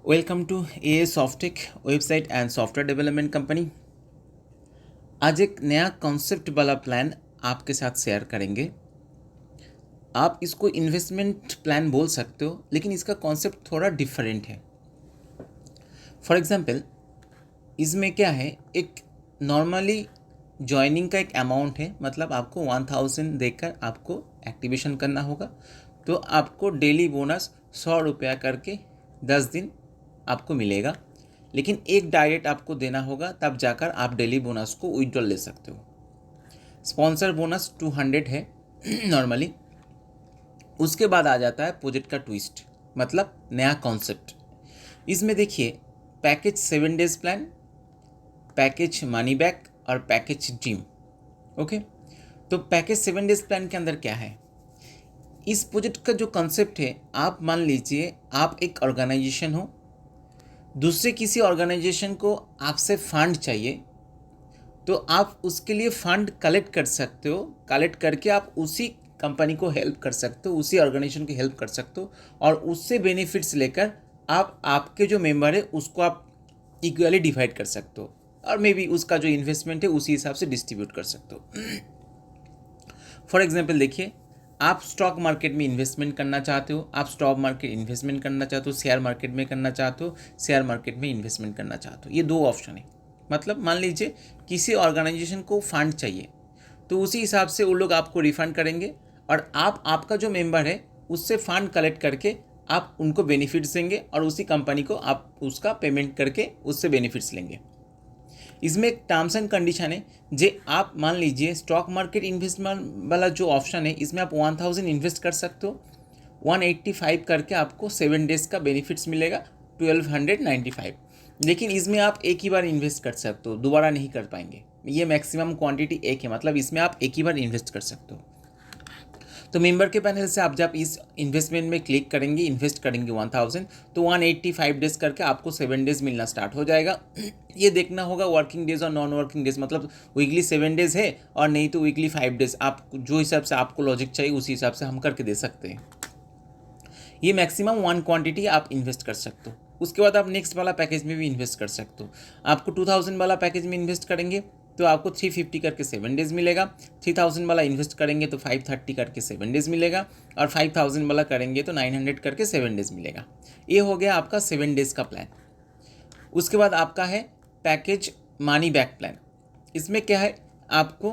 Welcome to a Softech website and software development company. आज एक नया कॉन्सेप्ट वाला प्लान आपके साथ शेयर करेंगे। आप इसको इन्वेस्टमेंट प्लान बोल सकते हो, लेकिन इसका कॉन्सेप्ट थोड़ा डिफरेंट है। फॉर एग्जांपल, इसमें क्या है, एक नॉर्मली ज्वाइनिंग का एक अमाउंट है, मतलब आपको 1000 देकर आपको एक्टिवेशन करना होगा। तो आपको डेली बोनस 100 रुपया करके 10 दिन आपको मिलेगा, लेकिन एक डायरेक्ट आपको देना होगा, तब जाकर आप डेली बोनस को विड्रॉल ले सकते हो। स्पॉन्सर बोनस 200 है नॉर्मली। उसके बाद आ जाता है प्रोजेक्ट का ट्विस्ट, मतलब नया कॉन्सेप्ट। इसमें देखिए, package 7 days plan, package money back और पैकेज ड्रीम। ओके, तो पैकेज 7 डेज प्लान के अंदर क्या है, इस प्रोजेक्ट का जो कॉन्सेप्ट है, आप मान लीजिए आप एक ऑर्गेनाइजेशन हो, दूसरे किसी ऑर्गेनाइजेशन को आपसे फंड चाहिए, तो आप उसके लिए फंड कलेक्ट कर सकते हो। कलेक्ट करके आप उसी कंपनी को हेल्प कर सकते हो, उसी ऑर्गेनाइजेशन को हेल्प कर सकते हो, और उससे बेनिफिट्स लेकर आप आपके जो मेंबर है उसको आप इक्वली डिवाइड कर सकते हो, और मे बी उसका जो इन्वेस्टमेंट है उसी हिसाब से डिस्ट्रीब्यूट कर सकते हो। फॉर एग्जाम्पल देखिए, आप स्टॉक मार्केट में इन्वेस्टमेंट करना चाहते हो, आप स्टॉक मार्केट इन्वेस्टमेंट करना चाहते हो, शेयर मार्केट में करना चाहते हो, शेयर मार्केट में इन्वेस्टमेंट करना चाहते हो। ये दो ऑप्शन है। मतलब मान लीजिए किसी ऑर्गेनाइजेशन को फंड चाहिए, तो उसी हिसाब से वो लोग आपको रिफंड करेंगे, और आप आपका जो मेंबर है उससे फंड कलेक्ट करके आप उनको बेनिफिट्स देंगे, और उसी कंपनी को आप उसका पेमेंट करके उससे बेनिफिट्स लेंगे। इसमें एक टर्म्स एंड कंडीशन है, जे आप मान लीजिए स्टॉक मार्केट इन्वेस्टमेंट वाला जो ऑप्शन है, इसमें आप 1000 इन्वेस्ट कर सकते हो, 185 करके आपको 7 डेज का बेनिफिट्स मिलेगा, 1295। लेकिन इसमें आप एक ही बार इन्वेस्ट कर सकते हो, दोबारा नहीं कर पाएंगे। ये मैक्सिमम क्वांटिटी एक है, मतलब इसमें आप एक ही बार इन्वेस्ट कर सकते हो। तो मेंबर के पैनल से आप जब इस इन्वेस्टमेंट में क्लिक करेंगे, इन्वेस्ट करेंगे 1000, तो 185 डेज करके आपको 7 डेज मिलना स्टार्ट हो जाएगा। ये देखना होगा वर्किंग डेज और नॉन वर्किंग डेज, मतलब वीकली 7 डेज है और नहीं तो वीकली 5 डेज। आप जो हिसाब से आपको लॉजिक चाहिए उसी हिसाब से हम करके दे सकते हैं। ये मैक्सिमम 1 क्वांटिटी आप इन्वेस्ट कर सकते हो। उसके बाद आप नेक्स्ट वाला पैकेज में भी इन्वेस्ट कर सकते हो। आपको 2000 वाला पैकेज में इन्वेस्ट करेंगे तो आपको 350 करके 7 डेज मिलेगा। 3000 वाला इन्वेस्ट करेंगे तो 530 करके 7 डेज मिलेगा, और 5000 वाला करेंगे तो 900 करके 7 डेज मिलेगा। ये हो गया आपका 7 डेज का प्लान। उसके बाद आपका है पैकेज मनी बैक प्लान। इसमें क्या है, आपको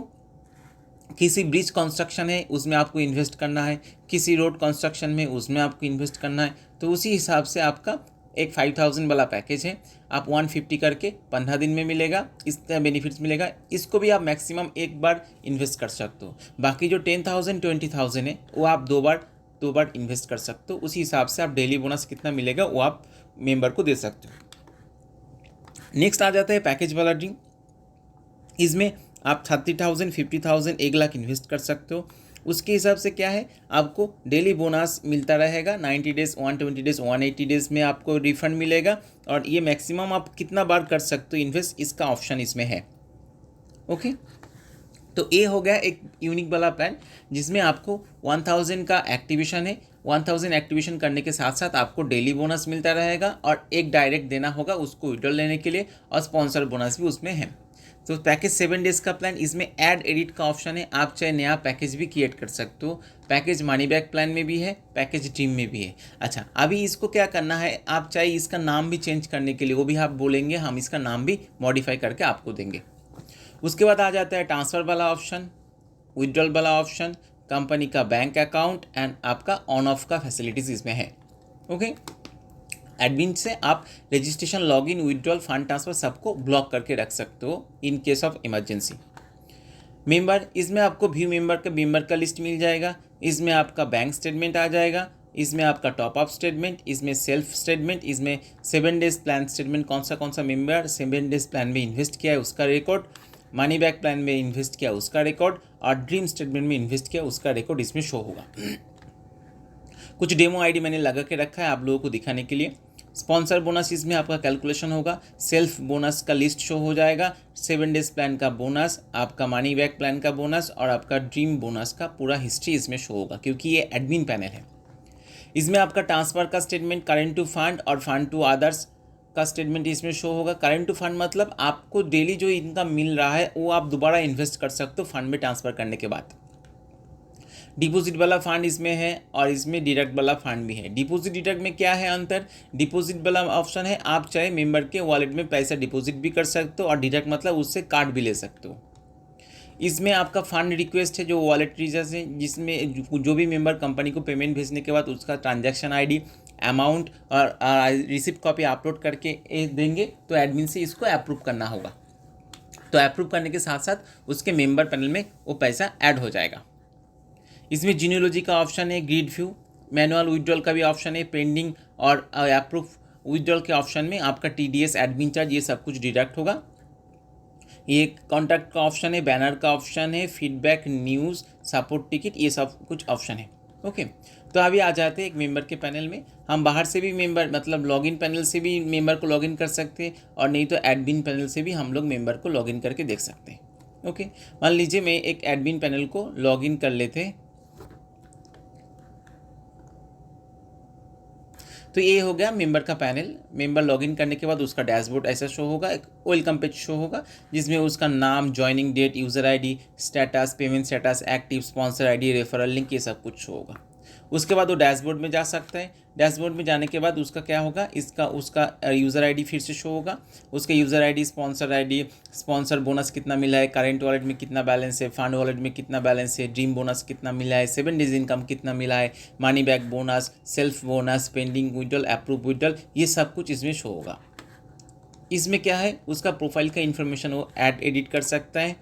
किसी ब्रिज कंस्ट्रक्शन है उसमें आपको इन्वेस्ट करना है, किसी रोड कंस्ट्रक्शन में उसमें आपको इन्वेस्ट करना है, तो उसी हिसाब से आपका एक 5000 वाला पैकेज है, आप 150 करके 15 दिन में मिलेगा, इस तरह बेनिफिट्स मिलेगा। इसको भी आप मैक्सिमम एक बार इन्वेस्ट कर सकते हो। बाकी जो 10,000 20,000 है वो आप दो बार इन्वेस्ट कर सकते हो। उसी हिसाब से आप डेली बोनस कितना मिलेगा वो आप मेंबर को दे सकते हो। नेक्स्ट आ जाता है पैकेज वाला ड्रीम। इसमें आप 30,000 50,000 1 लाख इन्वेस्ट कर सकते हो। उसके हिसाब से क्या है, आपको डेली बोनस मिलता रहेगा। 90 डेज, 120 डेज, 180 डेज में आपको रिफंड मिलेगा, और ये मैक्सिमम आप कितना बार कर सकते हो इन्वेस्ट, इसका ऑप्शन इसमें है। ओके, तो ये हो गया एक यूनिक वाला प्लान, जिसमें आपको 1000 का एक्टिवेशन है। 1000 एक्टिवेशन करने के साथ साथ आपको डेली बोनस मिलता रहेगा, और एक डायरेक्ट देना होगा उसको विड्रॉल लेने के लिए, और स्पॉन्सर बोनस भी उसमें है। तो पैकेज 7 डेज का प्लान, इसमें ऐड एडिट का ऑप्शन है, आप चाहे नया पैकेज भी क्रिएट कर सकते हो। पैकेज मनी बैक प्लान में भी है, पैकेज ड्रीम में भी है। अच्छा, अभी इसको क्या करना है, आप चाहे इसका नाम भी चेंज करने के लिए वो भी आप बोलेंगे, हम इसका नाम भी मॉडिफाई करके आपको देंगे। उसके बाद आ जाता है ट्रांसफ़र वाला ऑप्शन, विड्रॉल वाला ऑप्शन, कंपनी का बैंक अकाउंट, एंड आपका ऑन ऑफ का फैसिलिटीज़ इसमें है। ओके, एडमिन से आप registration, login, withdrawal, fund transfer सबको ब्लॉक करके रख सकते हो in case of emergency. Member, इसमें आपको व्यू मेंबर का लिस्ट मिल जाएगा। इसमें आपका बैंक स्टेटमेंट आ जाएगा, इसमें आपका टॉप अप स्टेटमेंट, इसमें सेल्फ स्टेटमेंट, इसमें 7 डेज प्लान स्टेटमेंट, कौन सा मेंबर 7 डेज प्लान में इन्वेस्ट किया है उसका रिकॉर्ड, मनी बैक प्लान में इन्वेस्ट किया उसका रिकॉर्ड, और ड्रीम स्टेटमेंट में इन्वेस्ट किया उसका रिकॉर्ड इसमें शो होगा। कुछ डेमो आईडी मैंने लगा के रखा है आप लोगों को दिखाने के लिए। स्पॉन्सर बोनस, इसमें आपका कैलकुलेशन होगा, सेल्फ बोनस का लिस्ट शो हो जाएगा, 7 डेज प्लान का बोनस, आपका मनी बैक प्लान का बोनस, और आपका ड्रीम बोनस का पूरा हिस्ट्री इसमें शो होगा, क्योंकि ये एडमिन पैनल है। इसमें आपका ट्रांसफ़र का स्टेटमेंट, करेंट टू फंड और फंड टू अदर्स का स्टेटमेंट इसमें शो होगा। करेंट टू फंड मतलब आपको डेली जो इनकम मिल रहा है वो आप दोबारा इन्वेस्ट कर सकते हो फंड में ट्रांसफ़र करने के बाद। डिपॉजिट वाला फंड इसमें है और इसमें डायरेक्ट वाला फंड भी है। डिपॉजिट डायरेक्ट में क्या है अंतर? डिपॉजिट वाला ऑप्शन है आप चाहे मेंबर के वॉलेट में पैसा डिपॉजिट भी कर सकते हो और डायरेक्ट मतलब उससे काट भी ले सकते हो। इसमें आपका फंड रिक्वेस्ट है जो वॉलेट रीजर्स है, जिसमें जो भी मेंबर कंपनी को पेमेंट भेजने के बाद उसका ट्रांजैक्शन आईडी, अमाउंट और रिसिप्ट कॉपी अपलोड करके देंगे तो एडमिन से इसको अप्रूव करना होगा। तो अप्रूव करने के साथ साथ उसके मेंबर पैनल में वो पैसा ऐड हो जाएगा। इसमें जीनियोलॉजी का ऑप्शन है, ग्रिड व्यू, मैनुअल विड्रॉल का भी ऑप्शन है, पेंडिंग और अप्रूव विड्रॉल के ऑप्शन में आपका TDS, एडमिन चार्ज ये सब कुछ डिडक्ट होगा। ये कॉन्टैक्ट का ऑप्शन है, बैनर का ऑप्शन है, फीडबैक, न्यूज़, सपोर्ट टिकट, ये सब कुछ ऑप्शन है। ओके, तो अभी आ जाते हैं एक मेंबर के पैनल में। हम बाहर से भी मेंबर मतलब लॉगिन पैनल से भी मेंबर को लॉगिन कर सकते हैं और नहीं तो एडमिन पैनल से भी हम लोग मेंबर को लॉगिन करके देख सकते हैं। ओके, मान लीजिए मैं एक एडमिन पैनल को लॉगिन कर लेते हैं। तो ये हो गया मेंबर का पैनल। मेंबर लॉगिन करने के बाद उसका डैशबोर्ड ऐसा शो होगा, एक वेलकम पेज शो होगा जिसमें उसका नाम, joining date, user ID, status, payment status, active, sponsor ID, referral link, ये सब कुछ शो होगा। उसके बाद वो डैशबोर्ड में जा सकता है। डैशबोर्ड में जाने के बाद उसका क्या होगा, उसका यूज़र आईडी फिर से शो होगा। उसके यूज़र आईडी, स्पॉन्सर बोनस कितना मिला है, करेंट वॉलेट में कितना बैलेंस है, फंड वॉलेट में कितना बैलेंस है, ड्रीम बोनस कितना मिला है, 7 डेज इनकम कितना मिला है, money back bonus, self bonus, pending withdrawal, approve withdrawal, ये सब कुछ इसमें शो होगा। इसमें क्या है, उसका प्रोफाइल का इन्फॉर्मेशन वो एडिट कर सकता है।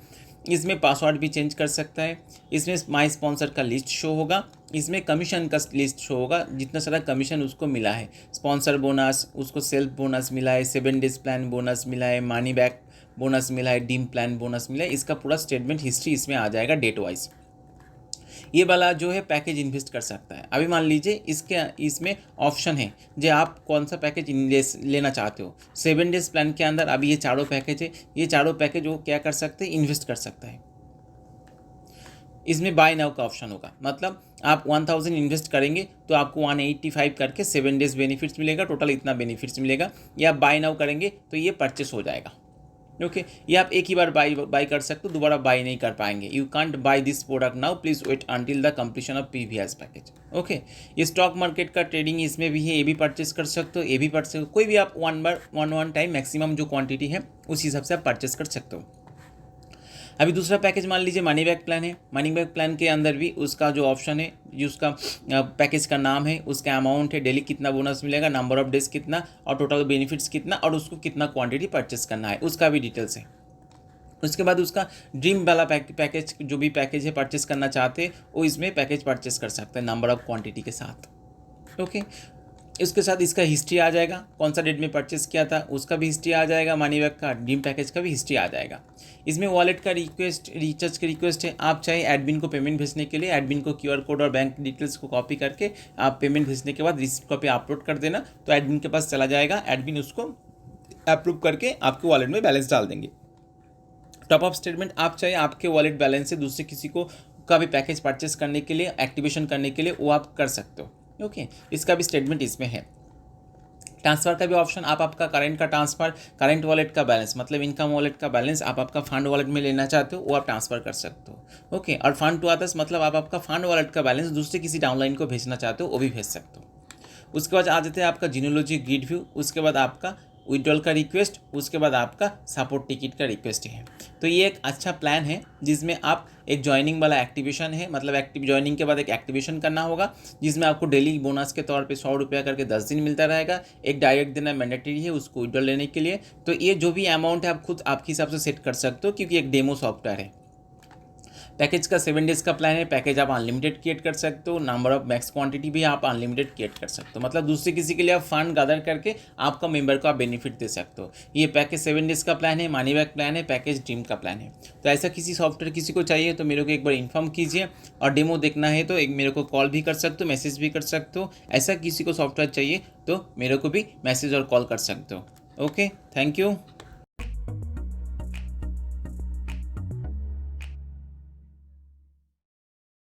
इसमें पासवर्ड भी चेंज कर सकता है। इसमें माई स्पॉन्सर का लिस्ट शो होगा। इसमें कमीशन का लिस्ट शो होगा, जितना सारा कमीशन उसको मिला है, स्पॉन्सर बोनस, उसको सेल्फ बोनस मिला है, 7 डेज प्लान बोनस मिला है, मनी बैक बोनस मिला है, ड्रीम प्लान बोनस मिला है। इसका पूरा स्टेटमेंट हिस्ट्री इसमें आ जाएगा डेट वाइज। ये वाला जो है पैकेज इन्वेस्ट कर सकता है। अभी मान लीजिए इसमें ऑप्शन है जो आप कौन सा पैकेज लेना चाहते हो। 7 डेज प्लान के अंदर अभी ये चारों पैकेज है, ये चारों पैकेज वो क्या कर सकते हैं, इन्वेस्ट कर सकता है। इसमें बाय नाउ का ऑप्शन होगा, मतलब आप 1000 इन्वेस्ट करेंगे तो आपको 185 करके 7 डेज बेनिफिट्स मिलेगा, टोटल इतना बेनिफिट्स मिलेगा। या आप बाय नाउ करेंगे तो ये परचेस हो जाएगा। ओके, ये आप एक ही बार बाई कर सकते हो, दोबारा बाई नहीं कर पाएंगे। You can't buy this product now, please wait until the completion of previous package. Okay, ये स्टॉक मार्केट का ट्रेडिंग इसमें भी है, ये भी परचेस कर सकते हो, ये भी परचेस, कोई भी आप वन टाइम मैक्सिमम जो क्वांटिटी है उस हिसाब से आप परचेस कर सकते हो। अभी दूसरा पैकेज मान लीजिए मनी बैक प्लान है। मनी बैक प्लान के अंदर भी उसका जो ऑप्शन है, जो उसका पैकेज का नाम है, उसका अमाउंट है, डेली कितना बोनस मिलेगा, नंबर ऑफ डेज कितना और टोटल बेनिफिट्स कितना और उसको कितना क्वांटिटी परचेस करना है, उसका भी डिटेल्स है। उसके बाद उसका ड्रीम वाला पैकेज, जो भी पैकेज है परचेस करना चाहते हैं वो इसमें पैकेज परचेस कर सकते हैं नंबर ऑफ क्वांटिटी के साथ। ओके, इसके साथ इसका हिस्ट्री आ जाएगा, कौन सा डेट में परचेस किया था उसका भी हिस्ट्री आ जाएगा, मनी बैक का, ड्रीम पैकेज का भी हिस्ट्री आ जाएगा। इसमें वॉलेट का रिचार्ज का रिक्वेस्ट है। आप चाहे एडमिन को पेमेंट भेजने के लिए एडमिन को QR कोड और बैंक डिटेल्स को कॉपी करके आप पेमेंट भेजने के बाद रिसिप्ट कॉपी अपलोड कर देना, तो एडमिन के पास चला जाएगा, एडमिन उसको अप्रूव करके आपके वॉलेट में बैलेंस डाल देंगे। टॉप अप स्टेटमेंट आप चाहे आपके वॉलेट बैलेंस से दूसरे किसी को का भी पैकेज परचेस करने के लिए, एक्टिवेशन करने के लिए वो आप कर सकते हो। ओके, इसका भी स्टेटमेंट इसमें है। ट्रांसफ़र का भी ऑप्शन, आप आपका करेंट का ट्रांसफ़र, करेंट वॉलेट का बैलेंस मतलब इनकम वॉलेट का बैलेंस आप आपका फंड वॉलेट में लेना चाहते हो वो आप ट्रांसफ़र कर सकते हो। ओके, और फंड टू अदर्स मतलब आप आपका फंड वॉलेट का बैलेंस दूसरे किसी डाउनलाइन को भेजना चाहते हो वो भी भेज सकते हो। उसके बाद आ जाते हैं आपका जीनियोलॉजी ग्रिड व्यू, उसके बाद आपका विड्रॉल का रिक्वेस्ट, उसके बाद आपका सपोर्ट टिकट का रिक्वेस्ट है। तो ये एक अच्छा प्लान है जिसमें आप एक ज्वाइनिंग वाला एक्टिवेशन है, मतलब एक्टिव ज्वाइनिंग के बाद एक एक्टिवेशन करना होगा जिसमें आपको डेली बोनस के तौर पे 100 रुपया करके 10 दिन मिलता रहेगा। एक डायरेक्ट देना मैंडेटरी है उसको विड्रॉल लेने के लिए। तो ये जो भी अमाउंट है आप खुद आपके हिसाब से सेट कर सकते हो क्योंकि एक डेमो सॉफ्टवेयर है। पैकेज का 7 डेज़ का प्लान है, पैकेज आप अनलिमिटेड क्रिएट कर सकते हो, नंबर ऑफ मैक्स क्वांटिटी भी आप अनलिमिटेड क्रिएट कर सकते हो, मतलब दूसरे किसी के लिए आप फंड गैदर करके आपका मेंबर को आप बेनिफिट दे सकते हो। ये पैकेज 7 डेज़ का प्लान है, मनी बैक प्लान है, पैकेज ड्रीम का प्लान है। तो ऐसा किसी सॉफ्टवेयर किसी को चाहिए तो मेरे को एक बार इन्फॉर्म कीजिए, और डेमो देखना है तो एक मेरे को कॉल भी कर सकते हो, मैसेज भी कर सकते हो। ऐसा किसी को सॉफ्टवेयर चाहिए तो मेरे को भी मैसेज और कॉल कर सकते हो। Okay, thank you.